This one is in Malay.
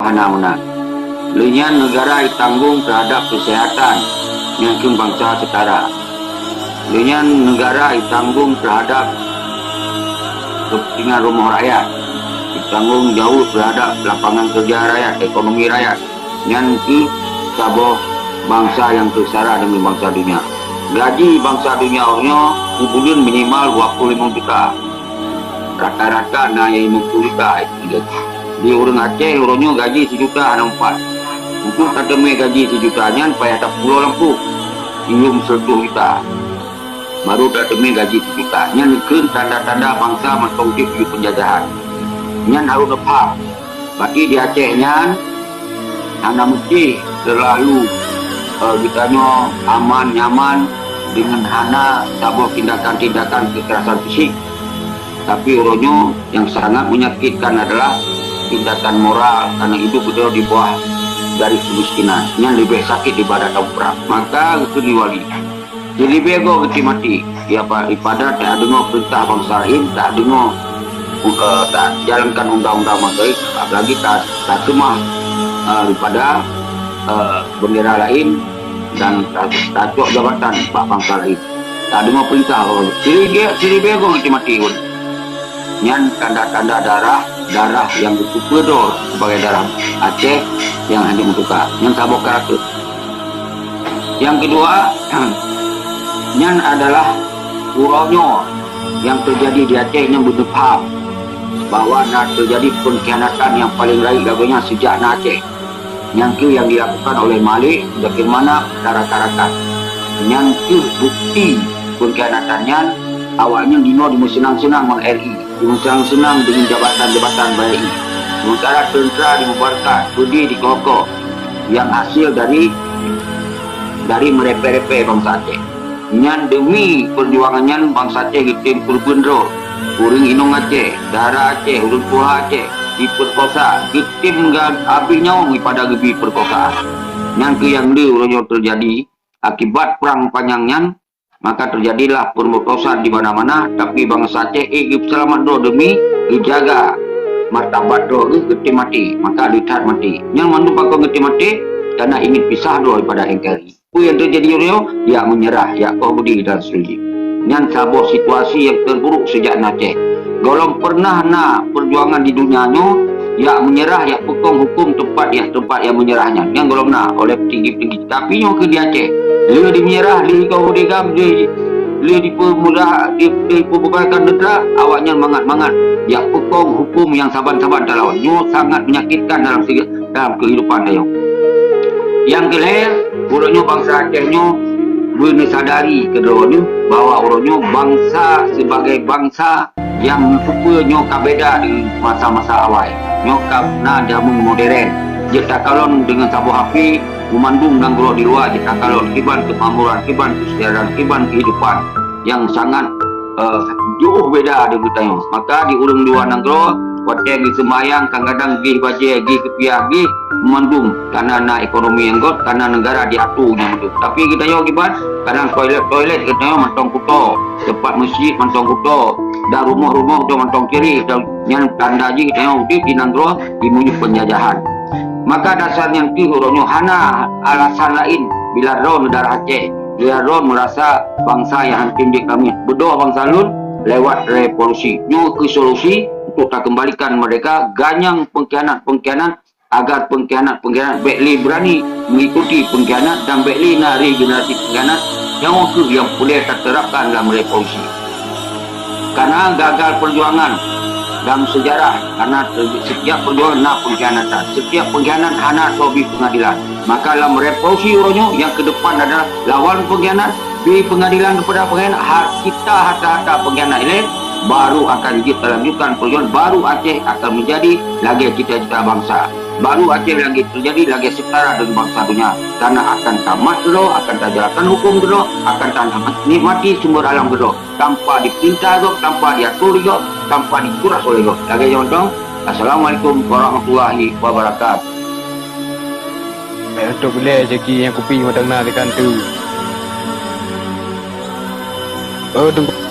hana-hana. Lenyan negara ditanggung terhadap kesehatan nyangkung bangsa setara. Lenyan negara ditanggung terhadap kepentingan rumah rakyat, ditanggung jauh terhadap lapangan kerja rakyat, ekonomi rakyat. Yang ke saboh bangsa yang tersara dengan bangsa dunia. Gaji bangsa dunia orangnya sebulan minimal 25 juta. Rata-rata na yang 50 juta. Di orang Aceh orangnya gaji 1 juta 64. Untuk kademe gaji 1 jutanya payah tak pulau lampu. Belum 100 juta. Baru kademe gaji 1 juta. Yang nekan tanda-tanda bangsa mentongkip di penjajahan. Yang harus lepas. Berarti di Aceh nyan hana mesti terlalu ditanya aman nyaman dengan hana sabuh tindakan-tindakan kekerasan fisik. Tapi orangnya yang sangat menyakitkan adalah tindakan moral karena hidup betul di bawah garis kemiskinan yang lebih sakit daripada tahun perang. Maka itu diwali jadi bego keti mati ya pak ibadah tak dengar perintah bangsa lain, tak dengar tak jalankan undang-undang baik, apalagi tak semua daripada bendera lain dan tajuk jabatan pak bangsa lain, tak dengar perintah jadi bego keti mati pun. Yang tanda-tanda darah yang betul-betul sebagai darah Aceh yang hanya mentukar yang sabuk karakter. Yang kedua yang adalah uronyo yang terjadi di Aceh yang betul paham bahwa terjadi pengkhianatan yang paling raih gabungnya sejak Aceh yang dilakukan oleh Malik bagaimana cara-carakan yang bukti pengkhianatannya awalnya dino senang-senang dengan RI, senang-senang dengan jabatan-jabatan BRI. Sementara tentera dibubarkan, budi dikokok yang hasil dari merepe-repe bangsa Aceh. Yang demi perjuangannya bangsa Aceh gitim kurbendro, uring inong Aceh, darah Aceh, urun puha Aceh, diperkosa, gitim habis nyawang pada gebi perkosaan. Yang yang terjadi akibat perang panjangnya. Maka terjadilah pemerkosaan di mana-mana, tapi bangsa Aceh selamat do demi dijaga martabat do geti mati, maka ditahan mati. Yang mandu geti mati karena ingin pisah do daripada NKRI. Yang terjadi ya menyerah, ya kau budi dan seterusnya. Yang sabuh situasi yang terburuk sejak Aceh. Golong pernah perjuangan di dunianya, ya menyerah, ya pekong hukum tempat yang menyerahnya. Yang golong oleh tinggi-tinggi. Tapi yang ke di Aceh. Dia menyerah, dia kau digam, dia dipermudah, dia diperbukakan nedera, awaknya mangat-mangat. Ya pekong hukum yang saban-saban terlawan. Dia sangat menyakitkan dalam kehidupan dia. Yang kelihatan, orangnya bangsa Acehnya boleh sadari keduanya bahwa orangnya bangsa sebagai bangsa yang rupanya kabeda di masa-masa awal. Nyokap jamun modern. Jika kalon dengan sabu api memandung dan di luar, jika kalon kiban kemakmuran, kiban kesejahteraan, kiban kehidupan yang sangat jauh beda dengan kita. Maka di urung dua nanggro wadah di sembayang kadang-kadang gih baje gih kepiah gih memandung karena ekonomi yang got karena negara diatur yang itu. Tapi kita yo kiban kadang toilet kita yo mantong kuto, tempat masjid mantong kuto, dan rumah-rumah itu mantong kiri dan yang tanda ji kita yo di nanggro dimujuk penjajahan. Maka dasarnya hurufnya hana alasan lain bila ron negara Aceh, bila ron merasa bangsa yang tinggi kami berdoa bangsa lun lewat revolusi nyu ke solusi untuk tak kembalikan mereka ganyang pengkhianat agar pengkhianat bekli berani mengikuti pengkhianat dan bekli nari generasi pengkhianat yang boleh terterapkan dalam revolusi. Karena gagal perjuangan dalam sejarah, karena setiap perjuangan pengkhianatan, setiap pengkhianat hana sobi pengadilan. Maka dalam revolusi uronyo yang ke depan adalah lawan pengkhianat di pengadilan kepada pengkhianat, kita harta-harta pengkhianat ini baru akan kita lanjutkan perjuangan, baru Aceh akan menjadi lagi cita-cita bangsa, baru Aceh lagi terjadi lagi setara dengan bangsa dunia, karena akan tamat dulu, akan terjalankan hukum dulu, akan nikmati sumber alam dulu tanpa dipinta dulu, tanpa diatur dulu, tanpa dikuras oleh dulu. Lagi contoh, Assalamualaikum warahmatullahi wabarakatuh. Untuk boleh rezeki yang kopi matang na dekan tu. Oh tunggu.